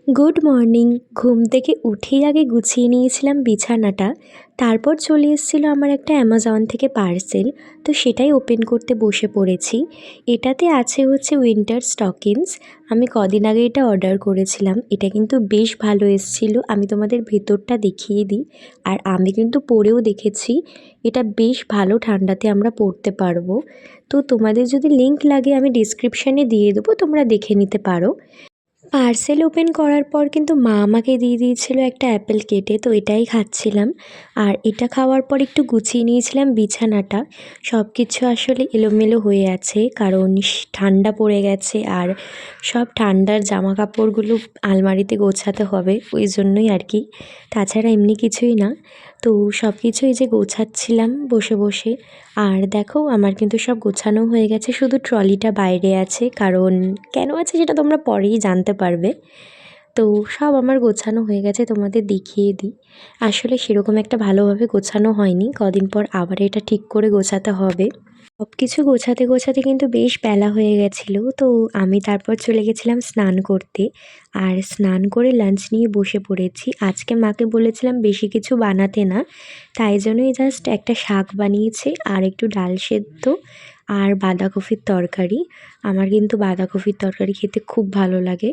Good morning. ঘুম থেকে উঠেই আগে গুছিয়ে নিয়েছিলাম বিছানাটা। তারপর চলে এসেছিলো আমার একটা অ্যামাজন থেকে পার্সেল। তো সেটাই ওপেন করতে বসে পড়েছি। এটাতে আছে হচ্ছে উইন্টার স্টকিংস। আমি কদিন আগে এটা অর্ডার করেছিলাম। এটা কিন্তু বেশ ভালো এসেছিলো। আমি তোমাদের ভেতরটা দেখিয়ে দিই। আর আমি কিন্তু পরেও দেখেছি। এটা বেশ ভালো, ঠান্ডাতে আমরা পরতে পারবো। তো তোমাদের যদি লিংক লাগে আমি ডিসক্রিপশানে দিয়ে দেবো, তোমরা দেখে নিতে পারো। পার্সেল ওপেন করার পর কিন্তু মা আমাকে দিয়ে দিয়েছিল একটা অ্যাপেল কেটে, তো এটাই খাচ্ছিলাম। আর এটা খাওয়ার পর একটু গুছিয়ে নিয়েছিলাম বিছানাটা। সব কিছু আসলে এলোমেলো হয়ে আছে, কারণ ঠান্ডা পড়ে গেছে আর সব ঠান্ডার জামা কাপড়গুলো আলমারিতে গোছাতে হবে, ওই জন্যই আর কি। তাছাড়া এমনি কিছুই না। তো সব কিছু এই যে গোছাচ্ছিলাম বসে বসে। আর দেখো আমার কিন্তু সব গোছানো হয়ে গেছে, শুধু ট্রলিটা বাইরে আছে। কারণ কেন আছে সেটা তোমরা পরেই জানতে পারবে। তো সব আমার গোছানো হয়ে গেছে, তোমাদের দেখিয়ে দিই। আসলে সেরকম একটা ভালোভাবে গোছানো হয়নি, কদিন পর আবার এটা ঠিক করে গোছাতে হবে। সব কিছু গোছাতে গোছাতে কিন্তু বেশ বেলা হয়ে গেছিলো। তো আমি তারপর চলে গেছিলাম স্নান করতে। আর স্নান করে লাঞ্চ নিয়ে বসে পড়েছি। আজকে মাকে বলেছিলাম বেশি কিছু বানাতে না, তাই জন্যই জাস্ট একটা শাক বানিয়েছি আর একটু ডাল সেদ্ধ আর বাঁধাকপির তরকারি। আমার কিন্তু বাঁধাকপির তরকারি খেতে খুব ভালো লাগে।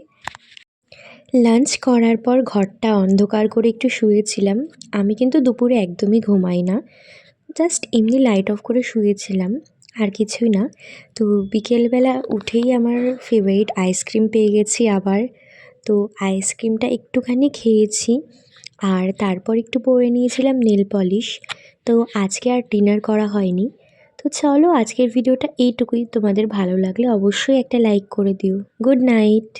লাঞ্চ করার পর ঘরটা অন্ধকার করে একটু শুয়েছিলাম। আমি কিন্তু দুপুরে একদমই ঘুমাই না, জাস্ট এমনি লাইট অফ করে শুয়েছিলাম, আর কিছুই না। তো বিকেলবেলা উঠেই আমার ফেভারিট আইসক্রিম পেয়ে গেছি আবার। তো আইসক্রিমটা একটুখানি খেয়েছি। আর তারপর একটু পরে নিয়েছিলাম নেল পলিশ। তো আজকে আর ডিনার করা হয়নি। তো চলো, আজকের ভিডিওটা এইটুকুই। তোমাদের ভালো লাগলে অবশ্যই একটা লাইক করে দিও। Good night.